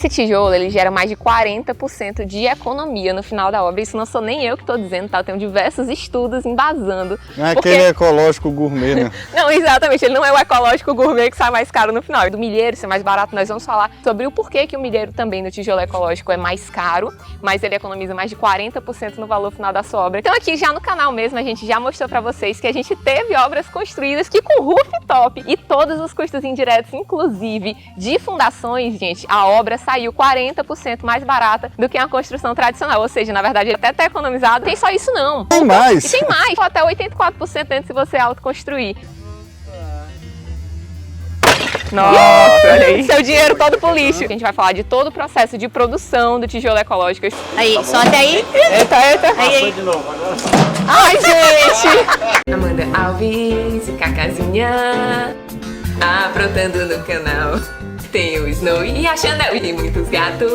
Esse tijolo, ele gera mais de 40% de economia no final da obra. Isso não sou nem eu que estou dizendo, tá? Eu tenho diversos estudos embasando. Não é aquele ecológico gourmet, né? Não, exatamente. Ele não é o ecológico gourmet que sai mais caro no final. Do milheiro ser mais barato, nós vamos falar sobre o porquê que o milheiro também no tijolo ecológico é mais caro, mas ele economiza mais de 40% no valor final da sua obra. Então aqui já no canal mesmo, a gente já mostrou para vocês que a gente teve obras construídas que com rooftop e todos os custos indiretos, inclusive de fundações, gente, a obra saiu 40% mais barata do que uma construção tradicional. Ou seja, na verdade, ele até tá economizado. Tem só isso não. Tem mais. E tem mais. Até 84% dentro se você autoconstruir. Nossa, olha aí. Seu dinheiro todo pro lixo. A gente vai falar de todo o processo de produção do tijolo ecológico. Aí, solte aí. Eita. Aí. De novo, agora. Ai, gente! Amanda Alves e Cacazinha aprontando no canal. Tem o Snow e a Chanel e muitos gatos.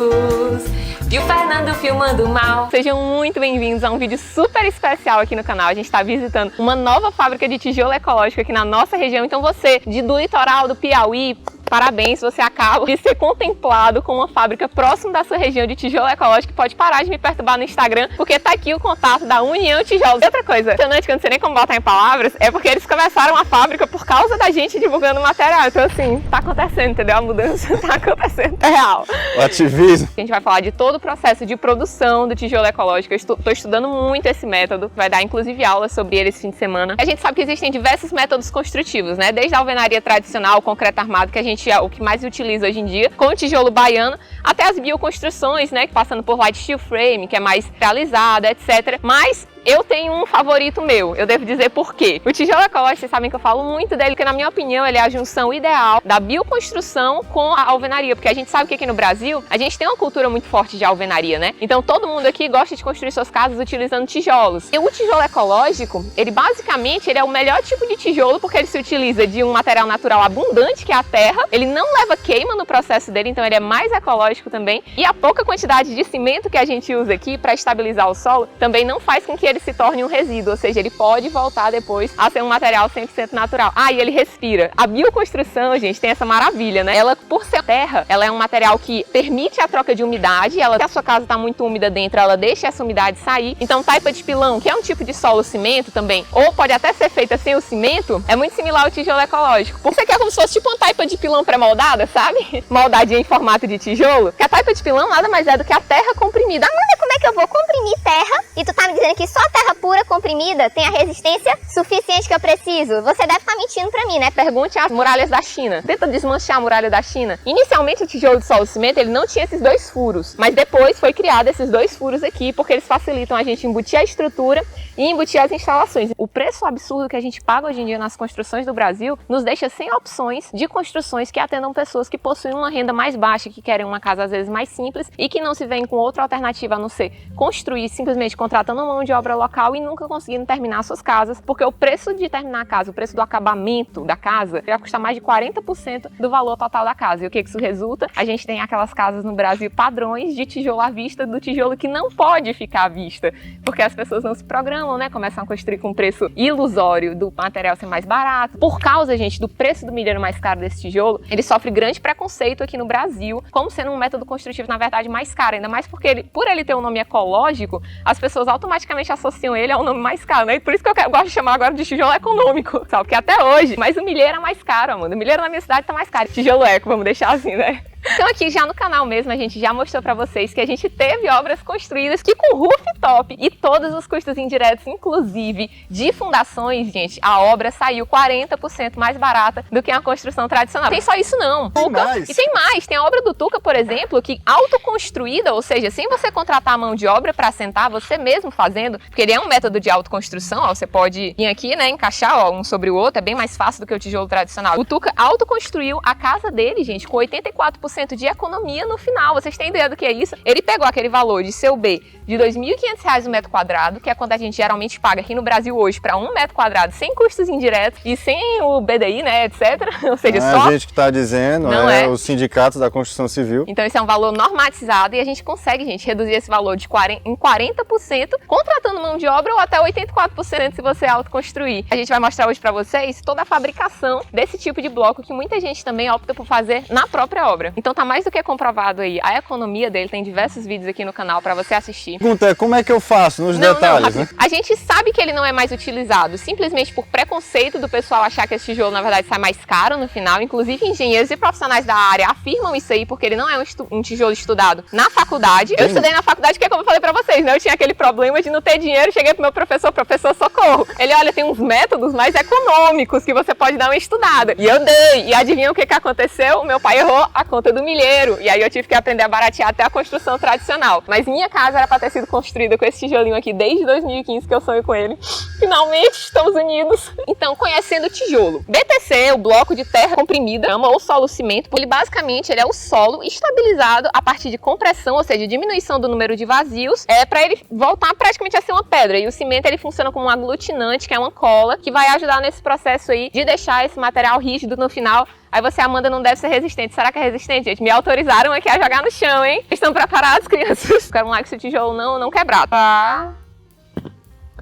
E o Fernando filmando mal. Sejam muito bem-vindos a um vídeo super especial aqui no canal. A gente está visitando uma nova fábrica de tijolo ecológico aqui na nossa região. Então você, do litoral do Piauí, parabéns, você acaba de ser contemplado com uma fábrica próximo da sua região de tijolo ecológico. Pode parar de me perturbar no Instagram, porque tá aqui o contato da União Tijolos. E outra coisa, impressionante que eu não sei nem como botar em palavras, é porque eles começaram a fábrica por causa da gente divulgando material. Então assim, tá acontecendo, entendeu? A mudança tá acontecendo, é real. O ativismo. A gente vai falar de todo o processo de produção do tijolo ecológico. Eu estou estudando muito esse método, vai dar inclusive aulas sobre ele esse fim de semana. A gente sabe que existem diversos métodos construtivos, né? Desde a alvenaria tradicional, o concreto armado, que a gente é o que mais utiliza hoje em dia, com o tijolo baiano, até as bioconstruções, né, passando por light steel frame, que é mais realizada, etc. Mas eu tenho um favorito meu, eu devo dizer por quê. O tijolo ecológico, vocês sabem que eu falo muito dele, porque na minha opinião ele é a junção ideal da bioconstrução com a alvenaria, porque a gente sabe que aqui no Brasil a gente tem uma cultura muito forte de alvenaria, né? Então todo mundo aqui gosta de construir suas casas utilizando tijolos. E o tijolo ecológico, ele basicamente ele é o melhor tipo de tijolo porque ele se utiliza de um material natural abundante, que é a terra. Ele não leva queima no processo dele, então ele é mais ecológico também. E a pouca quantidade de cimento que a gente usa aqui para estabilizar o solo também não faz com que ele se torne um resíduo, ou seja, ele pode voltar depois a ser um material 100% natural. Ah, e ele respira. A bioconstrução, gente, tem essa maravilha, né? Ela, por ser terra, ela é um material que permite a troca de umidade. Se a sua casa está muito úmida dentro, ela deixa essa umidade sair. Então, taipa de pilão, que é um tipo de solo cimento também, ou pode até ser feita sem o cimento, é muito similar ao tijolo ecológico. Porque você quer como se fosse tipo uma taipa de pilão pré-moldada, sabe? Moldadinha em formato de tijolo. Que a taipa de pilão nada mais é do que a terra comprimida. Amanda, como é que eu vou comprimir terra? E tu tá me dizendo que só terra pura comprimida tem a resistência suficiente que eu preciso? Você deve estar mentindo pra mim, né? Pergunte às muralhas da China. Tenta desmanchar a muralha da China. Inicialmente o tijolo de solo cimento ele não tinha esses dois furos, mas depois foi criado esses dois furos aqui porque eles facilitam a gente embutir a estrutura e embutir as instalações. O preço absurdo que a gente paga hoje em dia nas construções do Brasil nos deixa sem opções de construções que atendam pessoas que possuem uma renda mais baixa, que querem uma casa às vezes mais simples e que não se veem com outra alternativa a não ser construir simplesmente contratando mão de obra local e nunca conseguindo terminar suas casas, porque o preço de terminar a casa, o preço do acabamento da casa, vai custar mais de 40% do valor total da casa. E o que isso resulta? A gente tem aquelas casas no Brasil padrões de tijolo à vista, do tijolo que não pode ficar à vista, porque as pessoas não se programam, né? Começam a construir com um preço ilusório do material ser mais barato. Por causa, gente, do preço do milheiro mais caro desse tijolo, ele sofre grande preconceito aqui no Brasil, como sendo um método construtivo, na verdade, mais caro, ainda mais porque por ele ter um nome ecológico, as pessoas automaticamente associam ele ao nome mais caro, né? E por isso que eu gosto de chamar agora de tijolo econômico, sabe? Porque até hoje, mas o milheiro é mais caro, Amanda. O milheiro na minha cidade tá mais caro. Tijolo eco, vamos deixar assim, né? Então aqui já no canal mesmo a gente já mostrou pra vocês que a gente teve obras construídas que com rooftop e todos os custos indiretos, inclusive de fundações, gente, a obra saiu 40% mais barata do que uma construção tradicional. Tem só isso não. Tem mais. E tem mais. Tem a obra do Tuca, por exemplo, que autoconstruída, ou seja, sem você contratar a mão de obra para assentar, você mesmo fazendo, porque ele é um método de autoconstrução, ó, você pode vir aqui, né, encaixar ó, um sobre o outro, é bem mais fácil do que o tijolo tradicional. O Tuca autoconstruiu a casa dele, gente, com 84% de economia no final. Vocês têm ideia do que é isso? Ele pegou aquele valor de seu B de R$ 2.500 o metro quadrado, que é quanto a gente geralmente paga aqui no Brasil hoje para um metro quadrado, sem custos indiretos e sem o BDI, né, etc. Ou seja, não só... é a gente que está dizendo, não é o sindicato da construção civil. Então isso é um valor normatizado e a gente consegue, gente, reduzir esse valor de 40% contratando mão de obra ou até 84% se você autoconstruir. A gente vai mostrar hoje para vocês toda a fabricação desse tipo de bloco que muita gente também opta por fazer na própria obra. Então tá mais do que comprovado aí. A economia dele, tem diversos vídeos aqui no canal para você assistir. Pergunta é, como é que eu faço nos detalhes, né? A gente sabe que ele não é mais utilizado, simplesmente por preconceito do pessoal achar que esse tijolo, na verdade, sai mais caro no final. Inclusive, engenheiros e profissionais da área afirmam isso aí, porque ele não é um tijolo estudado na faculdade. Eu estudei na faculdade porque, como eu falei pra vocês, né? Eu tinha aquele problema de não ter dinheiro. Cheguei pro meu professor, socorro. Ele, olha, tem uns métodos mais econômicos que você pode dar uma estudada. E eu dei. E adivinha o que aconteceu? Meu pai errou a conta do milheiro. E aí eu tive que aprender a baratear até a construção tradicional. Mas minha casa era pra ter sido construída com esse tijolinho aqui desde 2015, que eu sonho com ele. Finalmente estamos unidos. Então, conhecendo o tijolo. BTC, o bloco de terra comprimida, ou solo cimento, ele basicamente é o solo estabilizado a partir de compressão, ou seja, diminuição do número de vazios, para ele voltar praticamente a ser uma pedra. E o cimento, ele funciona como um aglutinante, que é uma cola, que vai ajudar nesse processo aí de deixar esse material rígido no final. Aí você, Amanda, não deve ser resistente. Será que é resistente, gente? Me autorizaram aqui a jogar no chão, hein? Estão preparados, crianças? Quero um like se o tijolo não quebrar, tá?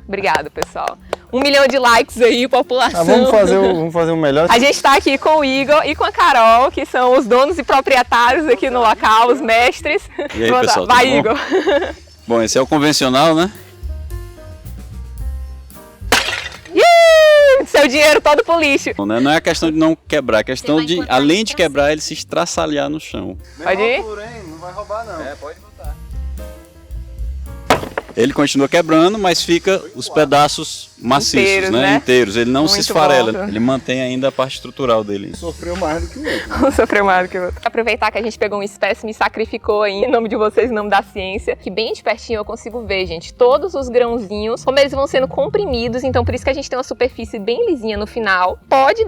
Obrigada, pessoal. 1 milhão de likes aí, população. Vamos fazer o melhor. A gente tá aqui com o Igor e com a Carol, que são os donos e proprietários aqui no local, os mestres. E aí, pessoal, vai, tudo bom? Igor. Bom, esse é o convencional, né? Seu dinheiro todo pro lixo. Não é a questão de não quebrar, é a questão de, além de quebrar, ele se estraçalhar no chão. Pode ir? Não vai roubar, não. Pode botar. Ele continua quebrando, mas fica os pedaços maciços, inteiros, né? Inteiros. Ele não se Muito esfarela, bom. ele mantém ainda a parte estrutural dele. Sofreu mais do que o outro. Sofreu mais do que o outro. Aproveitar que a gente pegou um espécime e sacrificou aí, em nome de vocês, em nome da ciência, que bem de pertinho eu consigo ver, gente, todos os grãozinhos, como eles vão sendo comprimidos, então por isso que a gente tem uma superfície bem lisinha no final.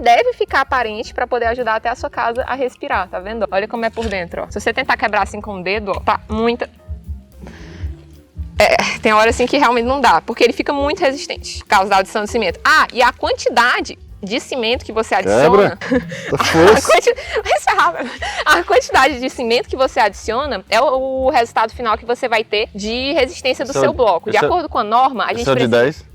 Deve ficar aparente para poder ajudar até a sua casa a respirar, tá vendo? Olha como é por dentro, ó. Se você tentar quebrar assim com o dedo, ó, tá muita... tem hora assim que realmente não dá, porque ele fica muito resistente por causa da adição de cimento. E a quantidade de cimento que você adiciona... A quantidade de cimento que você adiciona é o resultado final que você vai ter de resistência do seu bloco. De acordo com a norma, a gente precisa... de 10?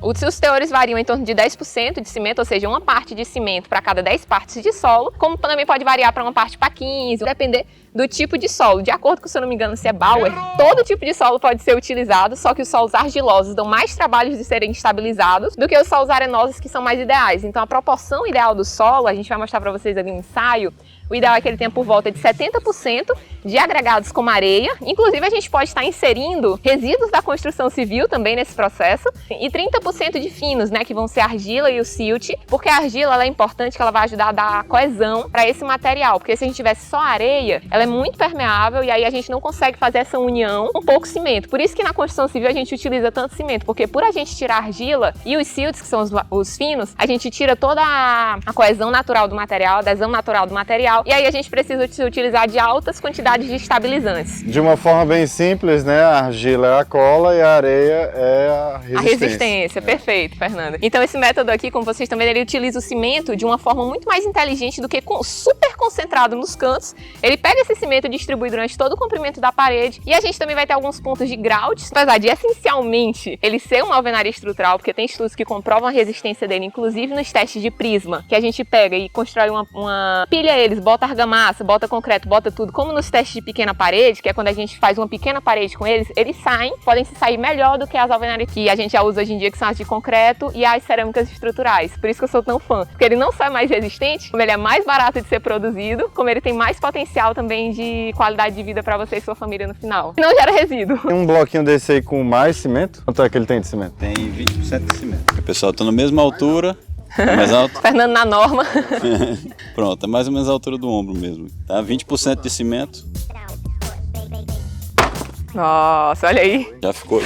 Os teores variam em torno de 10% de cimento, ou seja, uma parte de cimento para cada 10 partes de solo, como também pode variar para uma parte para 15, depender do tipo de solo. De acordo com, se eu não me engano, se é Bauer, todo tipo de solo pode ser utilizado, só que os solos argilosos dão mais trabalho de serem estabilizados do que os solos arenosos, que são mais ideais. Então, a proporção ideal do solo, a gente vai mostrar para vocês ali no ensaio, o ideal é que ele tenha por volta de 70% de agregados como areia. Inclusive, a gente pode estar inserindo resíduos da construção civil também nesse processo. E 30% de finos, né, que vão ser a argila e o silt, porque a argila ela é importante, que ela vai ajudar a dar coesão para esse material. Porque se a gente tivesse só areia, ela é muito permeável e aí a gente não consegue fazer essa união com pouco cimento. Por isso que na construção civil a gente utiliza tanto cimento, porque por a gente tirar a argila e os silts, que são os finos, a gente tira toda a coesão natural do material, a adesão natural do material. E aí a gente precisa utilizar de altas quantidades de estabilizantes. De uma forma bem simples, né? A argila é a cola e a areia é a resistência. A resistência, perfeito, Fernanda. Então esse método aqui, como vocês estão vendo, ele utiliza o cimento de uma forma muito mais inteligente do que super concentrado nos cantos. Ele pega esse cimento e distribui durante todo o comprimento da parede. E a gente também vai ter alguns pontos de grout, apesar de essencialmente ele ser uma alvenaria estrutural, porque tem estudos que comprovam a resistência dele, inclusive nos testes de prisma, que a gente pega e constrói uma pilha eles, bota argamassa, bota concreto, bota tudo, como nos testes de pequena parede, que é quando a gente faz uma pequena parede com eles saem, podem se sair melhor do que as alvenarias que a gente já usa hoje em dia, que são as de concreto e as cerâmicas estruturais. Por isso que eu sou tão fã, porque ele não só é mais resistente, como ele é mais barato de ser produzido, como ele tem mais potencial também de qualidade de vida para você e sua família no final. E não gera resíduo. Tem um bloquinho desse aí com mais cimento? Quanto é que ele tem de cimento? Tem 20% de cimento. O pessoal tá na mesma altura, mais alto. Fernando na norma. Pronto, é mais ou menos a altura do ombro mesmo. Tá? 20% de cimento. Nossa, olha aí.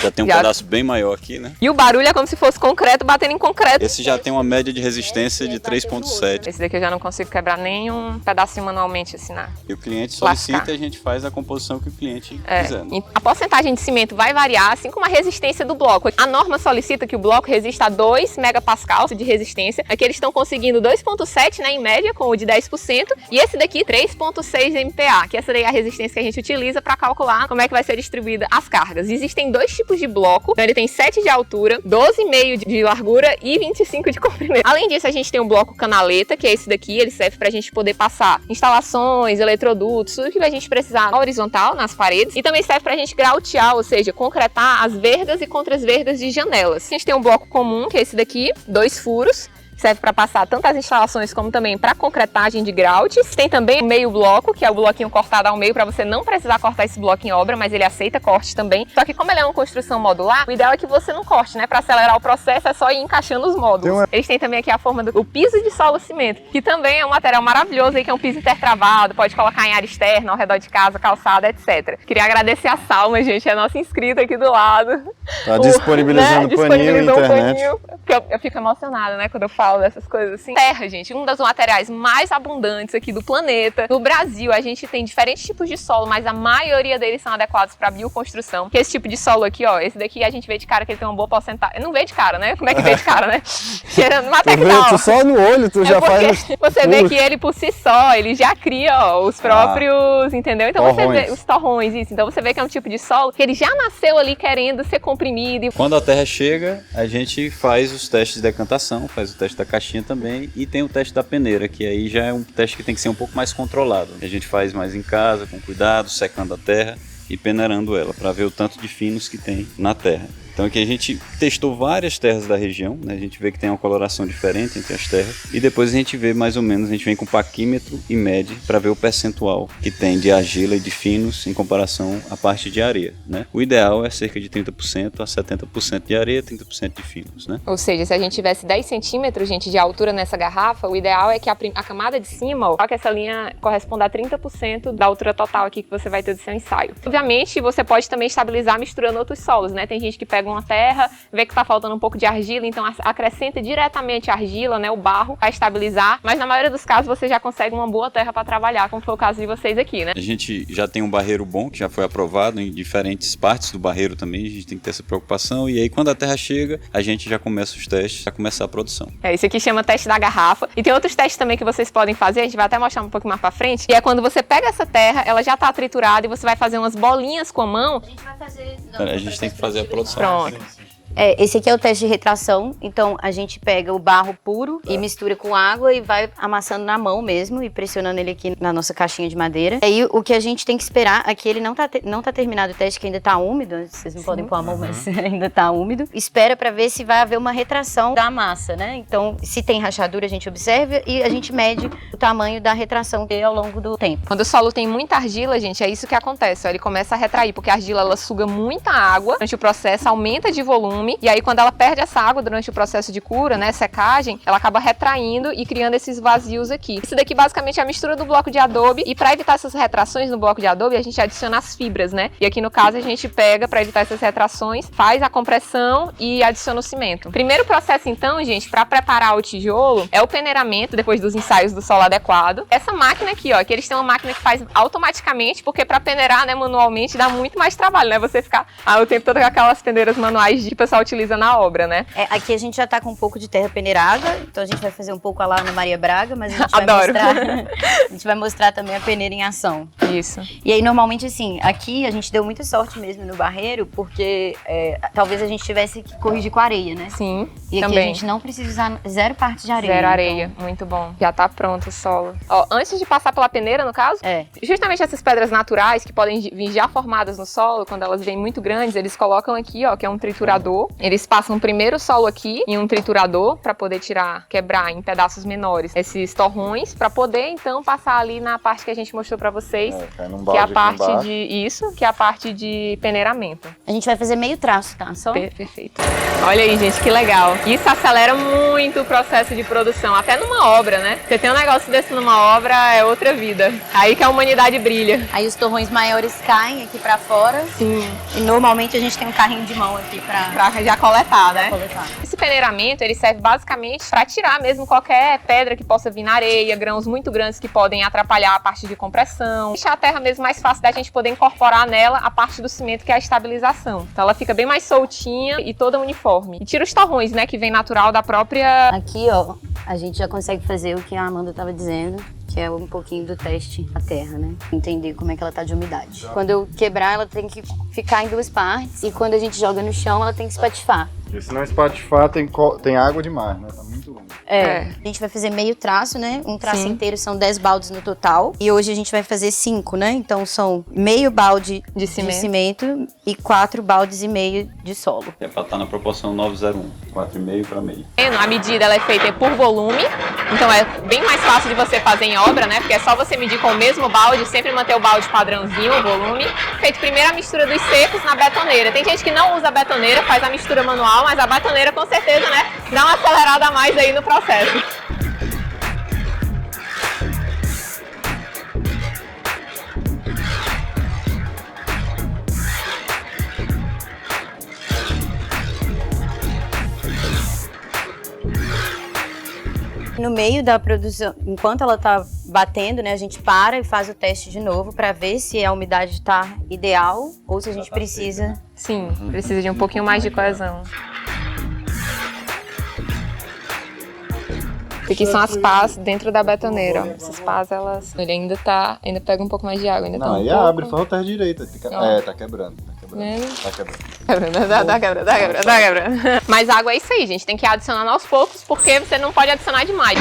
Já tem um pedaço bem maior aqui, né? E o barulho é como se fosse concreto batendo em concreto. Esse já tem uma média de resistência de 3,7. Esse daqui eu já não consigo quebrar nenhum pedacinho manualmente, assim, né? E o cliente solicita e a gente faz a composição que o cliente quiser. Né? A porcentagem de cimento vai variar, assim como a resistência do bloco. A norma solicita que o bloco resista a 2 megapascal de resistência. Aqui eles estão conseguindo 2,7, né, em média, com o de 10%. E esse daqui, 3,6 MPa, que essa daí é a resistência que a gente utiliza para calcular como é que vai ser distribuído distribuída as cargas. Existem 2 tipos de bloco, então ele tem 7 de altura, 12,5 de largura e 25 de comprimento. Além disso, a gente tem um bloco canaleta, que é esse daqui, ele serve pra gente poder passar instalações, eletrodutos, tudo que a gente precisar na horizontal, nas paredes, e também serve pra gente grautear, ou seja, concretar as vergas e contras-vergas de janelas. A gente tem um bloco comum, que é esse daqui, 2 furos, serve para passar tanto as instalações como também para concretagem de grautes. Tem também o meio bloco, que é o bloquinho cortado ao meio para você não precisar cortar esse bloco em obra, mas ele aceita corte também. Só que como ele é uma construção modular, o ideal é que você não corte, né? Para acelerar o processo é só ir encaixando os módulos. Eles têm também aqui a forma do piso de solo cimento, que também é um material maravilhoso aí, que é um piso intertravado, pode colocar em área externa, ao redor de casa, calçada, etc. Queria agradecer a Salma, gente, é nossa inscrita aqui do lado. Tá disponibilizando paninho, internet. Porque eu fico emocionada, né, quando eu falo dessas coisas assim. Terra, gente, um dos materiais mais abundantes aqui do planeta. No Brasil, a gente tem diferentes tipos de solo, mas a maioria deles são adequados para bioconstrução. Que esse tipo de solo aqui, ó, esse daqui a gente vê de cara que ele tem uma boa porcentagem. Não vê de cara, né? Como é que vê de cara, né? Cheirando material. Tu só no olho, tu já faz. Você vê que ele por si só, ele já cria, ó, os próprios, entendeu? Então torrões. Você vê os torrões, isso. Então você vê que é um tipo de solo que ele já nasceu ali querendo ser comprimido. Quando a terra chega, a gente faz os testes de decantação, faz o teste da caixinha também e tem o teste da peneira, que aí já é um teste que tem que ser um pouco mais controlado. A gente faz mais em casa, com cuidado, secando a terra e peneirando ela, para ver o tanto de finos que tem na terra. Então aqui a gente testou várias terras da região, né? A gente vê que tem uma coloração diferente entre as terras e depois a gente vê mais ou menos, a gente vem com paquímetro e mede para ver o percentual que tem de argila e de finos em comparação à parte de areia, né? O ideal é cerca de 30% a 70% de areia, 30% de finos, né? Ou seja, se a gente tivesse 10 centímetros, gente, de altura nessa garrafa, o ideal é que a camada de cima, ó, que essa linha corresponda a 30% da altura total aqui que você vai ter do seu ensaio. Obviamente, você pode também estabilizar misturando outros solos, né? Tem gente que pega uma terra, vê que tá faltando um pouco de argila, então acrescenta diretamente a argila, né, o barro, para estabilizar, mas na maioria dos casos você já consegue uma boa terra para trabalhar, como foi o caso de vocês aqui, né? A gente já tem um barreiro bom, que já foi aprovado em diferentes partes do barreiro também, a gente tem que ter essa preocupação, e aí quando a terra chega, a gente já começa os testes, já começa a produção. Isso aqui chama teste da garrafa, e tem outros testes também que vocês podem fazer, a gente vai até mostrar um pouco mais para frente, e é quando você pega essa terra, ela já tá triturada e você vai fazer umas bolinhas com a mão. A gente vai fazer... A gente tem que fazer a produção. Pronto. Esse aqui é o teste de retração, então a gente pega o barro puro e mistura com água e vai amassando na mão mesmo e pressionando ele aqui na nossa caixinha de madeira. Aí o que a gente tem que esperar, aqui ele não tá terminado o teste, que ainda tá úmido, vocês não podem pôr a mão, mas ainda tá úmido. Espera pra ver se vai haver uma retração da massa, né? Então, se tem rachadura, a gente observa e a gente mede o tamanho da retração dele ao longo do tempo. Quando o solo tem muita argila, gente, é isso que acontece, ó, ele começa a retrair, porque a argila ela suga muita água durante o processo, aumenta de volume, e aí quando ela perde essa água durante o processo de cura, né, secagem, ela acaba retraindo e criando esses vazios aqui. Isso daqui basicamente é a mistura do bloco de adobe, e para evitar essas retrações no bloco de adobe, a gente adiciona as fibras, né? E aqui no caso a gente pega, para evitar essas retrações, faz a compressão e adiciona o cimento. Primeiro processo então, gente, para preparar o tijolo, é o peneiramento, depois dos ensaios do solo adequado. Essa máquina aqui, ó, que eles têm uma máquina que faz automaticamente, porque para peneirar, né, manualmente dá muito mais trabalho, né? Você ficar o tempo todo com aquelas peneiras manuais que o pessoal utiliza na obra, né? Aqui a gente já tá com um pouco de terra peneirada, então a gente vai fazer um pouco lá na Maria Braga, mas a gente Adoro. a gente vai mostrar também a peneira em ação. Isso. E aí, normalmente, assim, aqui a gente deu muita sorte mesmo no barreiro, porque talvez a gente tivesse que corrigir com areia, né? Sim, E aqui também. a gente não precisa usar zero parte de areia. Zero então- areia, muito bom. Já tá pronto o solo. Ó, antes de passar pela peneira, no caso, justamente essas pedras naturais que podem vir já formadas no solo, quando elas vêm muito grandes, eles colocam aqui, ó, que é um triturador. Eles passam primeiro o solo aqui em um triturador para poder quebrar em pedaços menores esses torrões, para poder então passar ali na parte que a gente mostrou para vocês, Cai num que é balde a aqui parte embaixo. que é a parte de peneiramento. A gente vai fazer meio traço, tá? Só Perfeito. Olha aí, gente, que legal. Isso acelera muito o processo de produção, até numa obra, né? Você tem um negócio desse numa obra, é outra vida. Aí que a humanidade brilha. aí os torrões maiores caem aqui pra fora. Sim. E normalmente a gente tem um carrinho de mão aqui pra Pra já coletar, né? coletar. Esse peneiramento, ele serve basicamente para tirar mesmo qualquer pedra que possa vir na areia, grãos muito grandes que podem atrapalhar a parte de compressão. Deixar a terra mesmo mais fácil da gente poder incorporar nela a parte do cimento, que é a estabilização. Então ela fica bem mais soltinha e toda uniforme. E tira os torrões, né, que vem natural da própria... Aqui, ó, a gente já consegue fazer o que a Amanda tava dizendo, que é um pouquinho do teste da terra, né? Entender como é que ela tá de umidade. Quando eu quebrar, ela tem que ficar em duas partes, e quando a gente joga no chão, ela tem que espatifar. Porque se não espatifar, tem água demais, né? Tá muito úmido. A gente vai fazer meio traço, né? Um traço inteiro são 10 baldes no total. E hoje a gente vai fazer 5, né? Então são meio balde de cimento e 4 baldes e meio de solo. É pra estar na proporção 901, 4,5 para meio. A medida ela é feita por volume, então é bem mais fácil de você fazer em obra, né? Porque é só você medir com o mesmo balde, sempre manter o balde padrãozinho, o volume. Feito primeiro a mistura dos secos na betoneira. Tem gente que não usa a betoneira, faz a mistura manual, mas a betoneira com certeza, né, dá uma acelerada a mais aí no processo. No meio da produção, enquanto ela tá batendo, né, a gente para e faz o teste de novo para ver se a umidade tá ideal ou se a gente precisa. Sim, precisa de um pouquinho mais de coesão. Aqui são as pás dentro da betoneira, ó. Essas pás, elas... Ele ainda pega um pouco mais de água, ainda Não, tá um aí pouco... abre, faz o teste direito. Tá quebrando. Tá quebrando. Tá quebrando. Mas água é isso aí, gente. Tem que ir adicionando aos poucos, porque você não pode adicionar demais.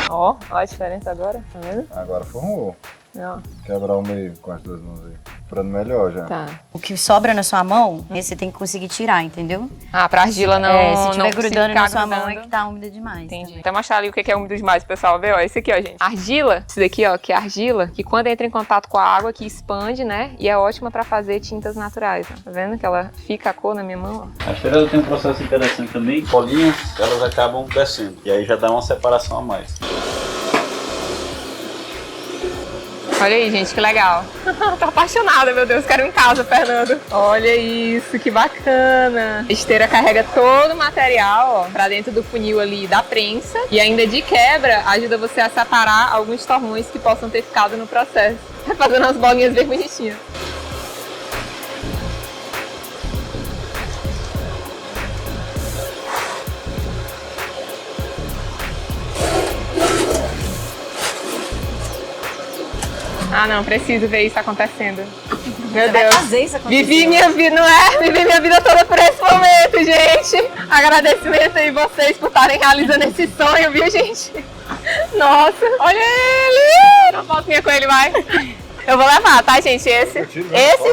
Ó a diferença agora, tá vendo? Agora formou. Ó. Quebrar o meio com as duas mãos aí. Ficando melhor já. Tá. O que sobra na sua mão, você tem que conseguir tirar, entendeu? Ah, pra argila não... se tiver não grudando na sua mão é grudando. que tá úmida demais. Entendi. Até mostrar ali o que é úmido demais, pessoal. Vê, ó, esse aqui, ó, gente. Argila, esse daqui, ó, que é argila, que quando entra em contato com a água, que expande, né? E é ótima pra fazer tintas naturais, ó. Tá vendo que ela fica a cor na minha mão, ó? A esteira tem um processo interessante também, bolinhas, elas acabam descendo. E aí já dá uma separação a mais. Olha aí, gente, que legal. Tô apaixonada, meu Deus, quero ir em casa, Fernando. Olha isso, que bacana. A esteira carrega todo o material, ó, pra dentro do funil ali da prensa. E ainda de quebra, ajuda você a separar alguns torrões que possam ter ficado no processo. Fazendo as bolinhas bem bonitinhas. Ah, não, preciso ver isso acontecendo. Meu Deus. Vai fazer isso acontecer. Vivi minha vida, não é? Vivi minha vida toda por esse momento, gente. Agradecimento aí vocês por estarem realizando esse sonho, viu, gente? Nossa, olha ele! Uma fotinha com ele, vai. Eu vou levar, tá, gente? Esse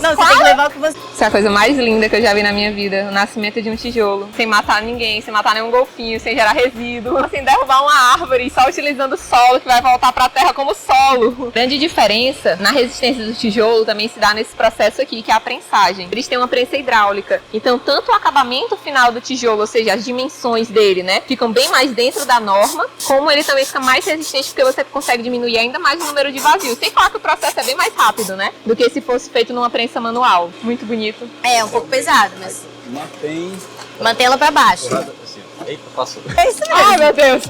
Não, você tem que levar o que você... Isso é a coisa mais linda que eu já vi na minha vida. O nascimento de um tijolo. Sem matar ninguém, sem matar nenhum golfinho, sem gerar resíduo. Sem derrubar uma árvore, só utilizando o solo que vai voltar pra terra como solo. Grande diferença na resistência do tijolo também se dá nesse processo aqui, que é a prensagem. Eles têm uma prensa hidráulica. Então, tanto o acabamento final do tijolo, ou seja, as dimensões dele, né, ficam bem mais dentro da norma, como ele também fica mais resistente, porque você consegue diminuir ainda mais o número de vazios. Sem falar que o processo é bem mais rápido, né? Do que se fosse feito numa prensa manual. Muito bonito. É um pouco pesado, mas Mantém ela pra baixo. assim. Eita, passou. É isso mesmo. Ai, meu Deus.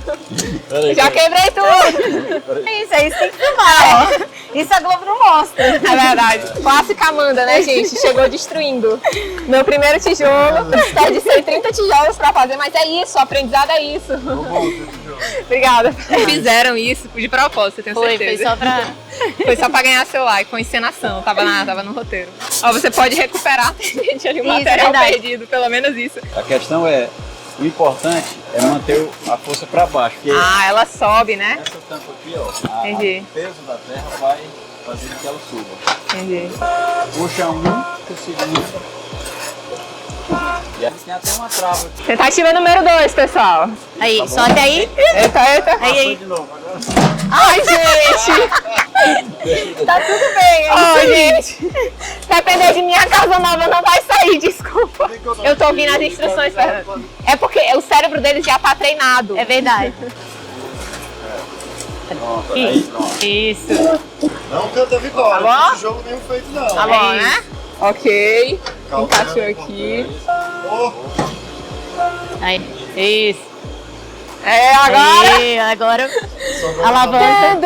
Já quebrei tudo. É isso tem que filmar, ó. Isso a Globo não mostra. É verdade. Clássica Amanda, né, gente? Chegou destruindo. Meu primeiro tijolo. Tá de 130 tijolos pra fazer, mas é isso. O aprendizado é isso. Obrigada. Fizeram isso de propósito, eu tenho certeza. Foi só pra ganhar seu like, com encenação. Tava no roteiro. Ó, você pode recuperar, gente, ali o material perdido. Pelo menos isso. A questão é, o importante é manter a força para baixo. Porque Ah, ela sobe, né? essa tampa aqui, ó, Entendi. o peso da terra vai fazer com que ela suba. Entendi. Puxa um, o segundo. E aí tem até uma trava aqui. Tentativa número 2, pessoal. Aí, só até aí. Eita. Aí. De novo, agora. Ai, gente. Tá tudo bem. Ô, gente. Se depender de mim, a casa nova não vai sair, desculpa. Eu tô ouvindo as instruções, Fernando. É porque o cérebro deles já tá treinado. É verdade. Pronto, aí, pronto. Isso. Não canta vitória, Tá bom? não tem jogo nenhum feito não. Tá bom, né? Ok. Calma, Encaixou né? aqui. Oh, Aí. Isso. Agora... Aí, agora alavanca.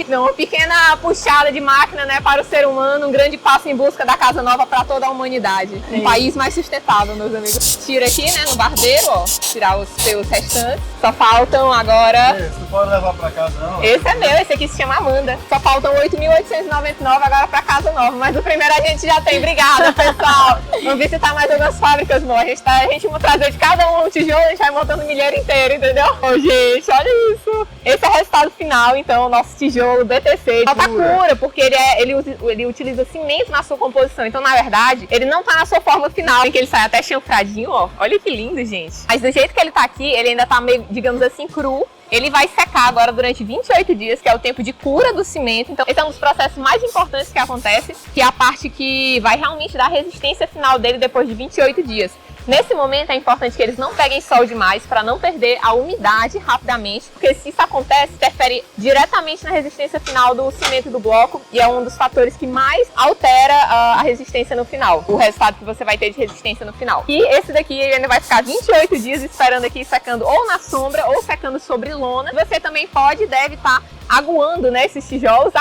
Uma pequena puxada de máquina, né, para o ser humano, um grande passo em busca da casa nova para toda a humanidade. Um país mais sustentável, meus amigos. Tira aqui, né, no barbeiro, ó, tirar os seus restantes. Só faltam agora... Você não pode levar pra casa, não? Esse é meu, esse aqui se chama Amanda. Só faltam 8.899 agora para casa nova, mas o primeiro a gente já tem. Obrigada, pessoal. Vamos visitar mais algumas fábricas, amor. A gente vai trazer de cada um tijolo, a gente vai montando o milheiro inteiro, entendeu? Ô, gente, olha isso. Esse é o resultado final, então, o nosso tijolo BTC. Falta cura, porque ele utiliza cimento na sua composição. Então, na verdade, ele não tá na sua forma final, em que ele sai até chanfradinho, ó. Olha que lindo, gente. Mas do jeito que ele tá aqui, ele ainda tá meio, digamos assim, cru. Ele vai secar agora durante 28 dias, que é o tempo de cura do cimento. Então, esse é um dos processos mais importantes que acontece, que é a parte que vai realmente dar a resistência final dele depois de 28 dias. Nesse momento é importante que eles não peguem sol demais para não perder a umidade rapidamente, porque se isso acontece, interfere diretamente na resistência final do cimento do bloco e é um dos fatores que mais altera a resistência no final, o resultado que você vai ter de resistência no final. E esse daqui ele ainda vai ficar 28 dias esperando aqui, secando ou na sombra ou secando sobre lona. Você também pode e deve estar aguando, né, esses tijolos,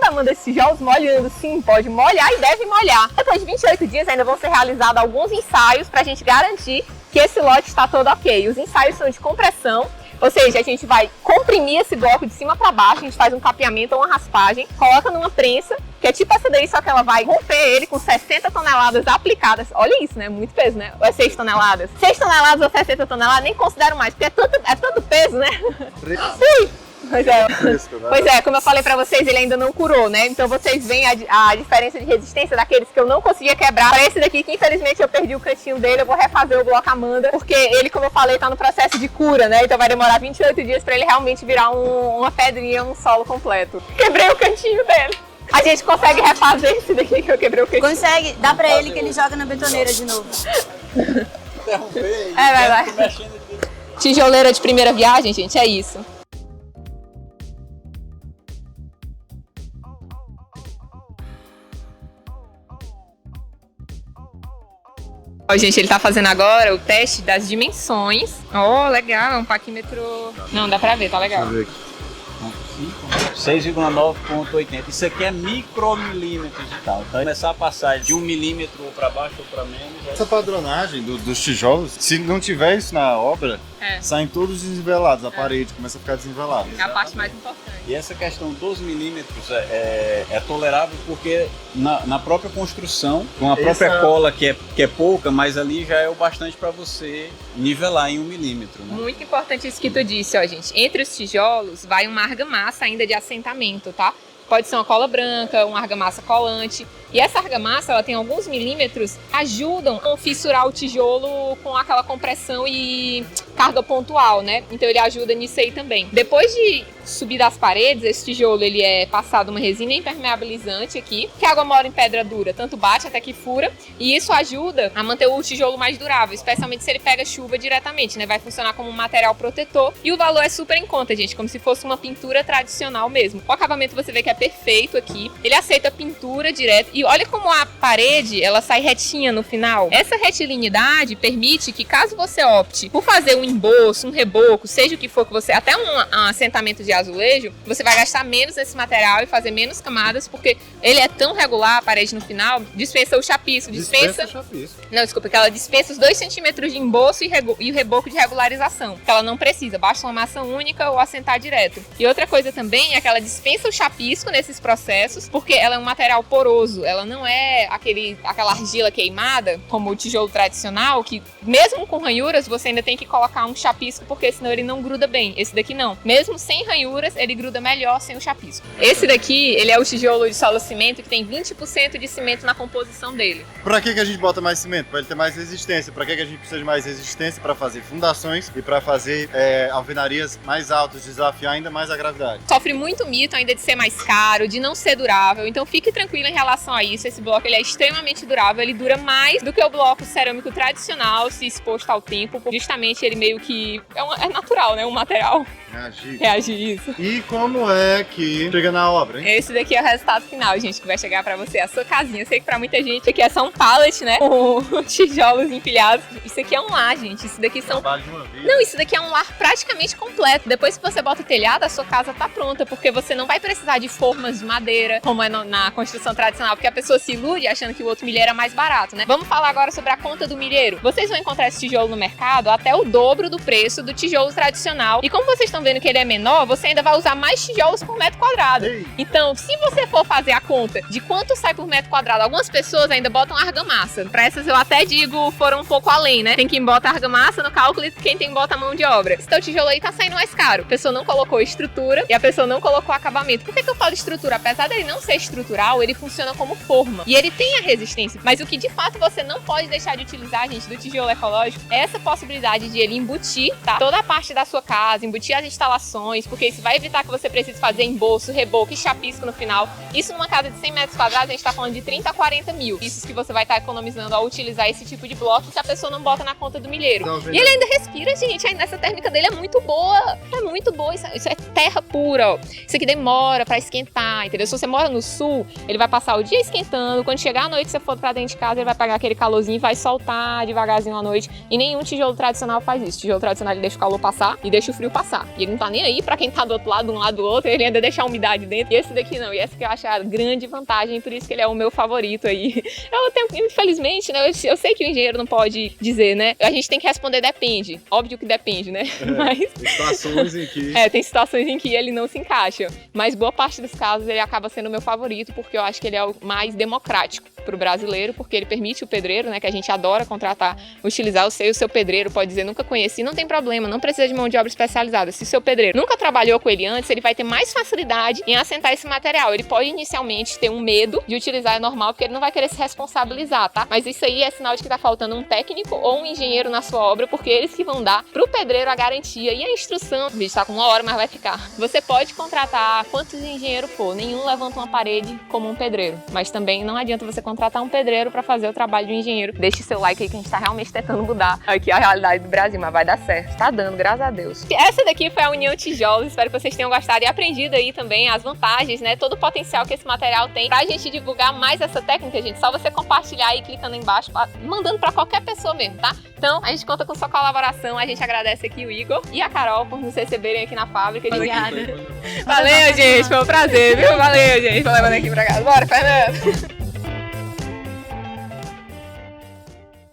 Amanda, esses tijolos, molhando, sim, pode molhar e deve molhar. Depois de 28 dias ainda vão ser realizados alguns ensaios para a gente garantir que esse lote está todo ok. Os ensaios são de compressão, ou seja, a gente vai comprimir esse bloco de cima para baixo, a gente faz um capeamento ou uma raspagem, coloca numa prensa, que é tipo essa daí, só que ela vai romper ele com 60 toneladas aplicadas. Olha isso, né? Muito peso, né? Ou é 6 toneladas? 6 toneladas ou 60 toneladas, nem considero mais, porque é tanto peso, né? Pois é, como eu falei pra vocês, ele ainda não curou, né? Então vocês veem a diferença de resistência daqueles que eu não conseguia quebrar para esse daqui, que infelizmente eu perdi o cantinho dele. Eu vou refazer o bloco Amanda, porque ele, como eu falei, tá no processo de cura, né? Então vai demorar 28 dias pra ele realmente virar uma pedrinha, um solo completo. Quebrei o cantinho dele. A gente consegue refazer esse daqui que eu quebrei o cantinho? Consegue, dá pra ele que ele joga na betoneira de novo. Interromper vai. Tijoleira de primeira viagem, gente, é isso. Ó, gente, ele tá fazendo agora o teste das dimensões. Ó, legal, é um paquímetro... Não, dá pra ver, tá legal. Deixa eu ver aqui. 6,9,80. Isso aqui é micromilímetros e tal. Então, começar a passar de 1 milímetro ou para baixo ou para menos. Essa padronagem dos tijolos, se não tiver isso na obra, saem todos desnivelados, a parede começa a ficar desnivelada. É a parte mais importante. E essa questão dos milímetros é tolerável porque na própria construção, com a própria cola que é pouca, mas ali já é o bastante para você nivelar em 1 milímetro. Né? Muito importante isso que tu disse, ó, gente. Entre os tijolos vai uma argamassa ainda de assentamento, tá? Pode ser uma cola branca, uma argamassa colante. E essa argamassa, ela tem alguns milímetros, ajudam a fissurar o tijolo com aquela compressão e carga pontual, né? Então ele ajuda nisso aí também. Depois de subir das paredes, esse tijolo ele é passado uma resina impermeabilizante aqui, que a água mora em pedra dura, tanto bate até que fura, e isso ajuda a manter o tijolo mais durável, especialmente se ele pega chuva diretamente, né? Vai funcionar como um material protetor e o valor é super em conta, gente, como se fosse uma pintura tradicional mesmo. O acabamento você vê que é perfeito aqui, ele aceita pintura direto e olha como a parede, ela sai retinha no final. Essa retilinidade permite que caso você opte por fazer um emboço, um reboco, seja o que for que você, até um assentamento de azulejo, você vai gastar menos nesse material e fazer menos camadas, porque ele é tão regular, a parede no final, dispensa o chapisco, dispensa o chapisco. Não, desculpa, que ela dispensa os 2 centímetros de emboço e o reboco de regularização, que ela não precisa, basta uma massa única ou assentar direto. E outra coisa também é que ela dispensa o chapisco nesses processos, porque ela é um material poroso, ela não é aquela argila queimada, como o tijolo tradicional, que mesmo com ranhuras você ainda tem que colocar um chapisco, porque senão ele não gruda bem. Esse daqui não. Mesmo sem ranhuras, ele gruda melhor sem o chapisco. Esse daqui, ele é o tijolo de solo cimento, que tem 20% de cimento na composição dele. Pra que a gente bota mais cimento? Pra ele ter mais resistência. Pra que a gente precisa de mais resistência? Pra fazer fundações e pra fazer alvenarias mais altas, desafiar ainda mais a gravidade. Sofre muito mito ainda de ser mais caro, de não ser durável, então fique tranquilo em relação a isso. Esse bloco ele é extremamente durável, ele dura mais do que o bloco cerâmico tradicional, se exposto ao tempo, justamente ele meio que é natural, né, um material. Reagir. Isso. E como é que chega na obra, hein? Esse daqui é o resultado final, gente, que vai chegar pra você, a sua casinha. Eu sei que pra muita gente aqui é só um pallet, né? Com tijolos empilhados. Isso aqui é um lar, gente. Isso daqui são... Trabalho de uma vida. Não, isso daqui é um lar praticamente completo. Depois que você bota o telhado, a sua casa tá pronta, porque você não vai precisar de formas de madeira, como é na construção tradicional, porque a pessoa se ilude achando que o outro milheiro é mais barato, né? Vamos falar agora sobre a conta do milheiro. Vocês vão encontrar esse tijolo no mercado até o dobro do preço do tijolo tradicional. E como vocês estão vendo que ele é menor, você ainda vai usar mais tijolos por metro quadrado. Ei. Então, se você for fazer a conta de quanto sai por metro quadrado, algumas pessoas ainda botam argamassa. Pra essas eu até digo, foram um pouco além, né? Tem quem bota argamassa no cálculo e quem tem bota mão de obra. Esse teu tijolo aí tá saindo mais caro. A pessoa não colocou estrutura e a pessoa não colocou acabamento. Por que eu falo estrutura? Apesar dele não ser estrutural, ele funciona como forma. E ele tem a resistência. Mas o que de fato você não pode deixar de utilizar, gente, do tijolo ecológico, é essa possibilidade de ele embutir, tá? Toda a parte da sua casa, embutir as instalações, porque isso vai evitar que você precise fazer embolso, reboco e chapisco no final. Isso numa casa de 100 metros quadrados, a gente tá falando de 30 a 40 mil. Isso que você vai estar economizando ao utilizar esse tipo de bloco que a pessoa não bota na conta do milheiro. E ele ainda respira, gente. Essa térmica dele é muito boa. É muito boa. Isso é terra pura, ó. Isso aqui demora pra esquentar, entendeu? Se você mora no sul, ele vai passar o dia esquentando. Quando chegar à noite, você for pra dentro de casa, ele vai pegar aquele calorzinho e vai soltar devagarzinho à noite. E nenhum tijolo tradicional faz isso. O tijolo tradicional, ele deixa o calor passar e deixa o frio passar. E ele não tá nem aí pra quem tá do outro lado, de um lado do outro. Ele ainda deixa a umidade dentro. E esse daqui não. E essa que eu acho a grande vantagem. Por isso que ele é o meu favorito aí. Eu tenho, infelizmente, né? Eu sei que o engenheiro não pode dizer, né? A gente tem que responder depende. Óbvio que depende, né? Mas... Tem situações em que... tem situações em que ele não se encaixa. Mas boa parte dos casos ele acaba sendo o meu favorito, porque eu acho que ele é o mais democrático pro brasileiro, porque ele permite o pedreiro, né? Que a gente adora contratar, utilizar. Eu sei, o seu pedreiro pode dizer, nunca conheci, não tem problema, não precisa de mão de obra especializada. Se o seu pedreiro nunca trabalhou com ele antes, ele vai ter mais facilidade em assentar esse material. Ele pode inicialmente ter um medo de utilizar, é normal, porque ele não vai querer se responsabilizar, tá? Mas isso aí é sinal de que tá faltando um técnico ou um engenheiro na sua obra, porque eles que vão dar pro pedreiro a garantia e a instrução. O vídeo tá com 1 hora, mas vai ficar. Você pode contratar quantos engenheiros for, nenhum levanta uma parede como um pedreiro. Mas também não adianta você contratar um pedreiro para fazer o trabalho de um engenheiro. Deixe seu like aí que a gente tá realmente tentando mudar aqui a realidade do Brasil, mas vai dar certo. Tá dando, graças a Deus. Essa daqui foi a União Tijolos, espero que vocês tenham gostado e aprendido aí também as vantagens, né? Todo o potencial que esse material tem pra gente divulgar mais essa técnica, gente. Só você compartilhar aí, clicando aí embaixo, mandando pra qualquer pessoa mesmo, tá? Então, a gente conta com sua colaboração, a gente agradece aqui o Igor e a Carol por nos receberem aqui na fábrica. Obrigada. Valeu, gente, foi um prazer, viu? Valeu, gente. Tô levando aqui pra casa. Bora, Fernando.